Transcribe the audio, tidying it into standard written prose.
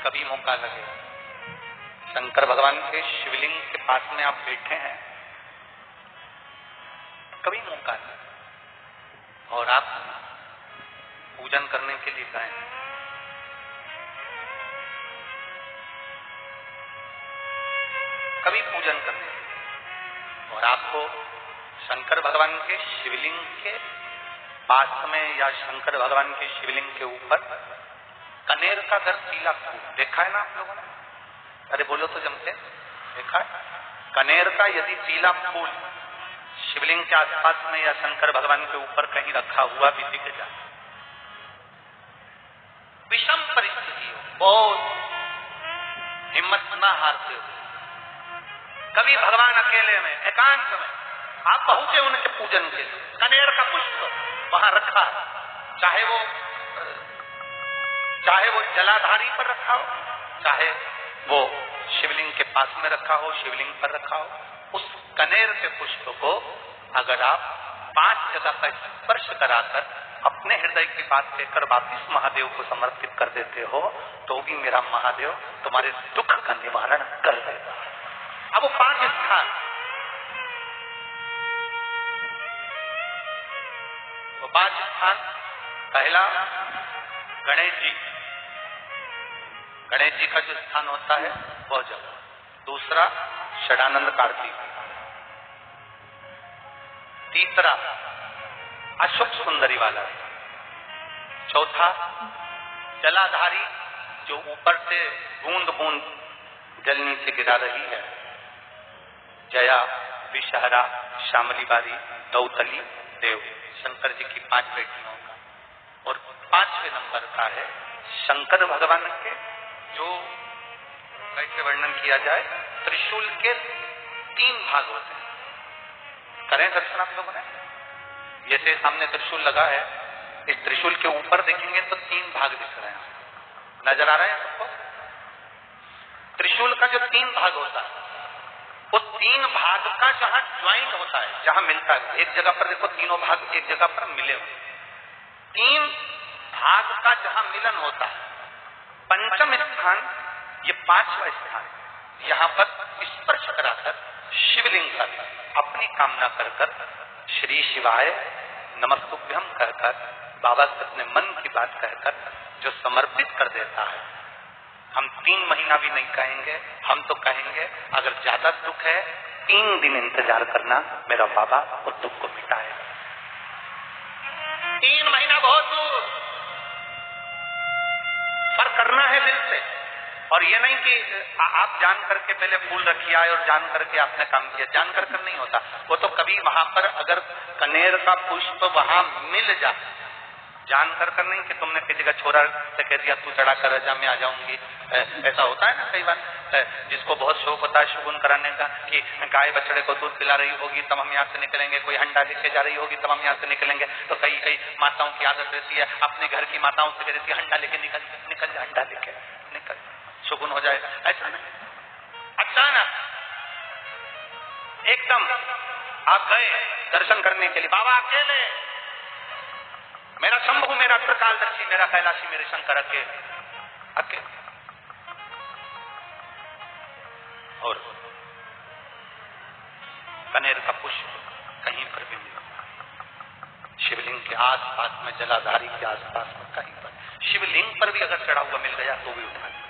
कभी मौका लगे, शंकर भगवान के शिवलिंग के पास में आप बैठे हैं, कभी मौका लगे और आप पूजन करने के लिए गए, कभी पूजन करने और आपको शंकर भगवान के शिवलिंग के पास में या शंकर भगवान के शिवलिंग के ऊपर कनेर का अगर पीला फूल देखा है ना आप लोगों ने? अरे बोलो तो जमते, देखा है? कनेर का यदि पीला फूल शिवलिंग के आसपास में या शंकर भगवान के ऊपर कहीं रखा हुआ भी दिख जाए, विषम परिस्थिति हो, बहुत हिम्मत न हारते हो, कभी भगवान अकेले में एकांत में आप पहुंचे उनके पूजन के लिए, कनेर का पुष्प वहां रखा है, चाहे वो जलाधारी पर रखा हो, चाहे वो शिवलिंग के पास में रखा हो, शिवलिंग पर रखा हो, उस कनेर के पुष्प को अगर आप 5 जगह का स्पर्श कराकर अपने हृदय की बात कहकर वापिस महादेव को समर्पित कर देते हो, तो भी मेरा महादेव तुम्हारे दुख का निवारण कर देगा। अब वो 5 स्थान, वो 5 स्थान, पहला गणेश जी, गणेश जी का जो स्थान होता है वह जगह, दूसरा षडानंद कार्तिक, तीसरा अशोक सुंदरी वाला, चौथा जलाधारी जो ऊपर से बूंद बूंद जल नीचे गिरा रही है, जया, विषहरा, श्यामली बारी, दौतली, देव, शंकर जी की 5 बेटियों का, और 5वें नंबर का है शंकर भगवान के, जो कैसे वर्णन किया जाए, त्रिशूल के 3 भाग होते हैं। करें दर्शन आप लोगों ने? जैसे सामने त्रिशूल लगा है, इस त्रिशूल के ऊपर देखेंगे तो 3 भाग दिख रहे हैं, नजर आ रहे हैं सबको? त्रिशूल का जो 3 भाग होता है, वो 3 भाग का जहां ज्वाइंट होता है, जहां मिलता है, एक जगह पर देखो तीनों भाग एक जगह पर मिले हुए, 3 भाग का जहां मिलन होता है, पंचम स्थान, ये 5वां स्थान, यहाँ पर स्पर्श कराकर शिवलिंग पर अपनी कामना कर श्री शिवाय नमस्तुभ्यम कहकर, बाबा से अपने मन की बात कहकर जो समर्पित कर देता है, हम 3 महीना भी नहीं कहेंगे, हम तो कहेंगे अगर ज्यादा दुख है 3 दिन इंतजार करना, मेरा बाबा उस दुख को मिटाएगा। 3 महीना बहुत दूर, पर करना है दिल से, और ये नहीं कि आप जान करके पहले फूल रखिए आए और जान करके आपने काम किया, जान कर नहीं होता वो तो। कभी वहां पर अगर कनेर का पुष्प वहां मिल जाए, जान कर नहीं कि तुमने किसी का छोरा से कह दिया तू चढ़ा कर जा मैं आ जाऊंगी, ऐसा होता है ना कई बार, जिसको बहुत शौक होता है शगुन कराने का, कि गाय बछड़े को दूध पिला रही होगी तब हम यहाँ से निकलेंगे, कोई हंडा लेके जा रही होगी तब हम यहाँ से निकलेंगे, तो कई माताओं की आदत रहती है, अपने घर की माताओं से कह देती है हंडा लेके निकल जा, हंडा लेके निकल, शगुन हो जाएगा। ऐसा नहीं, अचानक एकदम आप गए दर्शन करने के लिए, बाबा अकेले, मेरा शंभु, मेरा त्रिकालदर्शी, मेरा कैलाशी, मेरे शंकर अकेले, और कनेर का पुष्प कहीं पर भी मिला, शिवलिंग के आसपास में, जलाधारी के आसपास में कहीं पर, शिवलिंग पर भी अगर चढ़ा हुआ मिल गया तो भी उठा लिया।